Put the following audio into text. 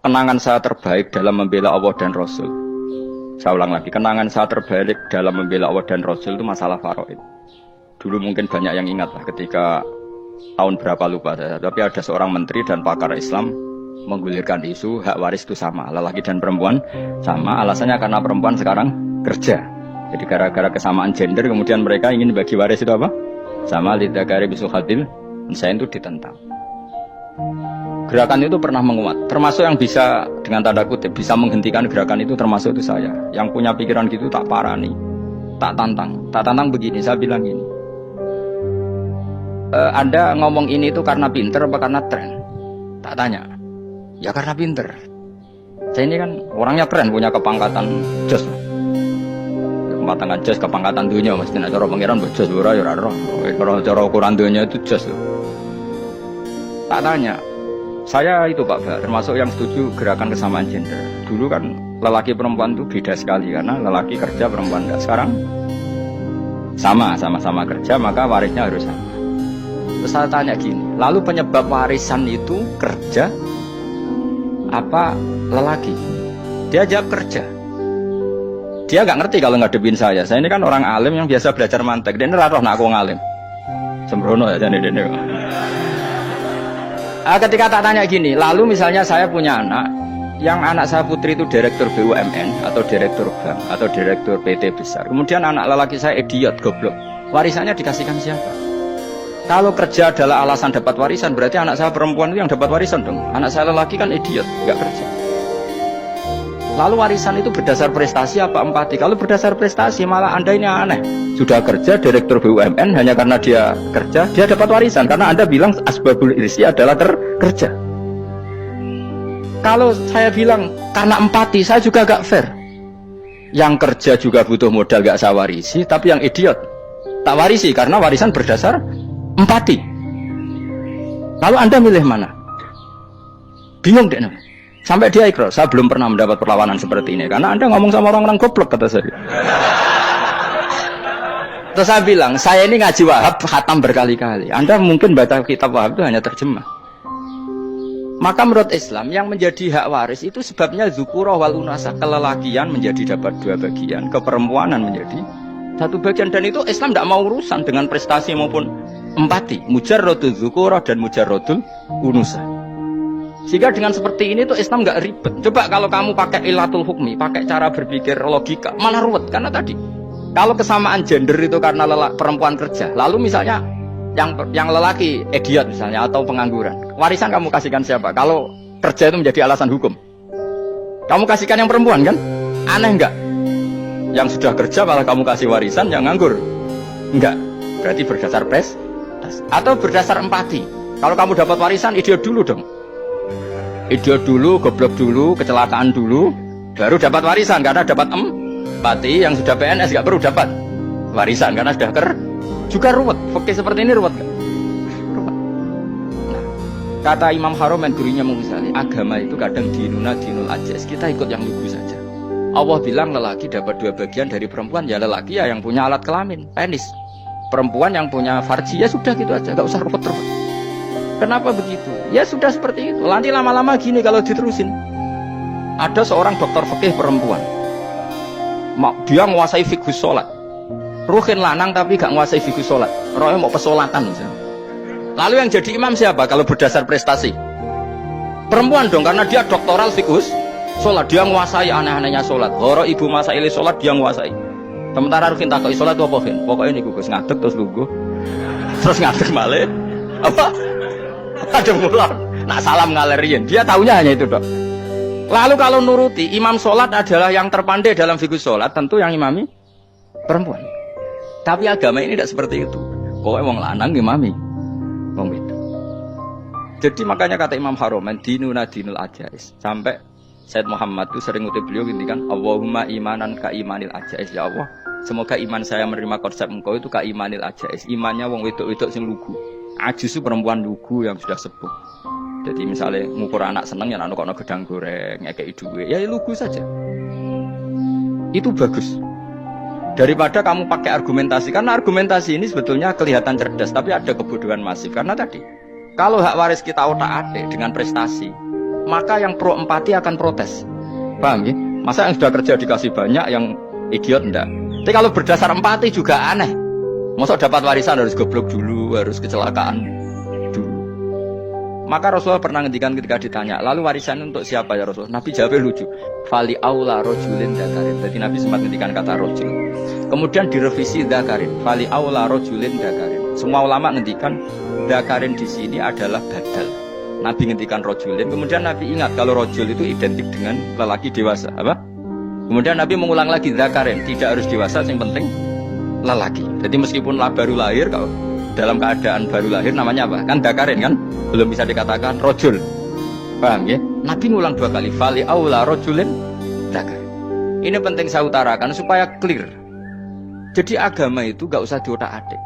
kenangan saya terbaik dalam membela Allah dan Rasul. Saya ulang lagi, kenangan saya terbaik dalam membela Allah dan Rasul itu masalah faraid. Dulu mungkin banyak yang ingat lah ketika tahun berapa lupa saya, tapi ada seorang menteri dan pakar Islam menggulirkan isu hak waris itu sama, lelaki dan perempuan sama. Alasannya karena perempuan sekarang kerja. Jadi gara-gara kesamaan gender kemudian mereka ingin bagi waris itu apa? Sama, lidzakari mislu hadzil unsyayain itu ditentang. Gerakan itu pernah menguat, termasuk yang bisa dengan tanda kutip bisa menghentikan gerakan itu termasuk itu saya. Yang punya pikiran gitu tak parani, tak tantang begini, saya bilang gini. Anda ngomong ini itu karena pinter apa karena tren? Tak tanya. Ya karena pinter. Saya ini kan orangnya keren, punya kepangkatan jos. Kepangkatan jos, kepangkatan dunia mesti nak cara pangeran jos ora ya ora roh. Kalau cara ukuran dunia itu jos. Tak tanya. Saya itu Pak Bah, termasuk yang setuju gerakan kesamaan gender. Dulu kan lelaki perempuan itu beda sekali karena lelaki kerja perempuan enggak. Sekarang sama-sama kerja maka warisnya harus sama. Terus saya tanya gini, lalu penyebab warisan itu kerja apa lelaki? Dia jawab kerja. Dia nggak ngerti kalau ngadepin saya. Saya ini kan orang alim yang biasa belajar mantek. Dia ini roh nak aku ngalim. Sembrono ya jadi dene. Ketika tak tanya gini, lalu misalnya saya punya anak, yang anak saya putri itu direktur BUMN atau direktur bank atau direktur PT besar. Kemudian anak lelaki saya idiot, goblok. Warisannya dikasihkan siapa? Kalau kerja adalah alasan dapat warisan, berarti anak saya perempuan itu yang dapat warisan dong. Anak saya lelaki kan idiot, nggak kerja. Lalu warisan itu berdasar prestasi apa empati? Kalau berdasar prestasi malah Anda ini aneh. Sudah kerja direktur BUMN hanya karena dia kerja, dia dapat warisan. Karena Anda bilang asbabul irsi adalah kerja. Kalau saya bilang karena empati, saya juga gak fair. Yang kerja juga butuh modal gak saya warisi, tapi yang idiot tak warisi karena warisan berdasar empati. Lalu Anda milih mana? Bingung deh. Sampai dia ikrar, saya belum pernah mendapat perlawanan seperti ini karena Anda ngomong sama orang-orang goblok, kata saya. Terus saya bilang, saya ini ngaji Wahab khatam berkali-kali. Anda mungkin baca kitab Wahab itu hanya terjemah. Maka menurut Islam yang menjadi hak waris itu sebabnya zukurah wal unasa, kelelakian menjadi dapat 2 bagian, keperempuanan menjadi 1 bagian, dan itu Islam tidak mau urusan dengan prestasi maupun empati. Mujarrodul zukurah dan mujarrodul unusa. Sehingga dengan seperti ini tuh Islam nggak ribet. Coba kalau kamu pakai ilatul hukmi, pakai cara berpikir logika, malah ruwet. Karena tadi, kalau kesamaan gender itu karena perempuan kerja, lalu misalnya yang lelaki idiot misalnya atau pengangguran, warisan kamu kasihkan siapa? Kalau kerja itu menjadi alasan hukum, kamu kasihkan yang perempuan kan? Aneh nggak? Yang sudah kerja malah kamu kasih warisan yang nganggur? Enggak. Berarti berdasar prestasi atau berdasar empati. Kalau kamu dapat warisan, idiot dulu dong. Idiot dulu, goblok dulu, kecelakaan dulu, baru dapat warisan karena dapat empati. Yang sudah PNS gak perlu dapat warisan karena sudah juga ruwet. Oke, seperti ini ruwet gak? Ruwet. Nah, kata Imam Haromen gurunya Mughazali, agama itu kadang dinuna dinul ajaz, kita ikut yang lugu saja. Allah bilang lelaki dapat 2 bagian dari perempuan, ya lelaki ya yang punya alat kelamin, penis. Perempuan yang punya farji, ya sudah gitu aja, gak usah ruwet-ruwet. Kenapa begitu? Ya sudah seperti itu. Nanti lama-lama gini kalau diterusin. Ada seorang dokter fikih perempuan. Dia menguasai fikih sholat. Ruhin lanang tapi gak menguasai fikih sholat. Rohnya mau pesolatan misalnya. Lalu yang jadi imam siapa kalau berdasar prestasi? Perempuan dong, karena dia doktoral fikih sholat. Dia menguasai aneh-anehnya sholat. Horo ibu masaili sholat dia menguasai. Sementara Ruhin takoi sholat apa Ruhin? Pokoknya ini gugus ngadeg terus lugu. Terus ngadeg malah. Apa? Ada mulai, nak salam ngalerian. Dia tahunya hanya itu dok. Lalu kalau nuruti imam sholat adalah yang terpandai dalam fikih sholat, tentu yang imami perempuan. Tapi agama ini tidak seperti itu. Pokoknya wong lanang imami, wong itu. Jadi makanya kata Imam Haromen, dinuna dinul ajais. Sampai Said Muhammad itu sering ngutip beliau gini kan, Allahumma imanan ka imanil ajais. Ya Allah, semoga iman saya menerima konsep engkau itu ka imanil ajais. Imannya wong wedok-wedok sing lugu. Ajus itu perempuan lugu yang sudah sepuh. Jadi misalnya ngukur anak seneng ya anak gedang goreng, ngekei duit, ya lugu saja. Itu bagus. Daripada kamu pakai argumentasi, karena argumentasi ini sebetulnya kelihatan cerdas, tapi ada kebodohan masif. Karena tadi, kalau hak waris kita otak-atik dengan prestasi, maka yang pro empati akan protes. Paham ya? Masa yang sudah kerja dikasih banyak, yang idiot enggak? Tapi kalau berdasar empati juga aneh. Masa dapat warisan harus goblok dulu, harus kecelakaan dulu. Maka Rasulullah pernah ngendikan ketika ditanya, lalu warisan untuk siapa ya Rasulullah? Nabi jawabnya lucu. Fali aula rojulin dakarin. Jadi Nabi sempat ngendikan kata rojul. Kemudian direvisi dakarin. Fali aula rojulin dakarin. Semua ulama ngendikan dakarin di sini adalah badal. Nabi ngendikan rojulin. Kemudian Nabi ingat kalau rojul itu identik dengan lelaki dewasa. Apa? Kemudian Nabi mengulang lagi dakarin. Tidak harus dewasa, yang penting lelaki. Jadi meskipun baru lahir, kalau dalam keadaan baru lahir namanya apa? Kan dakarin kan? Belum bisa dikatakan rojul. Paham ya? Nabi ngulang 2 kali. Fali aula rojulin dakarin. Ini penting saya utarakan supaya clear. Jadi agama itu gak usah diotak-atik.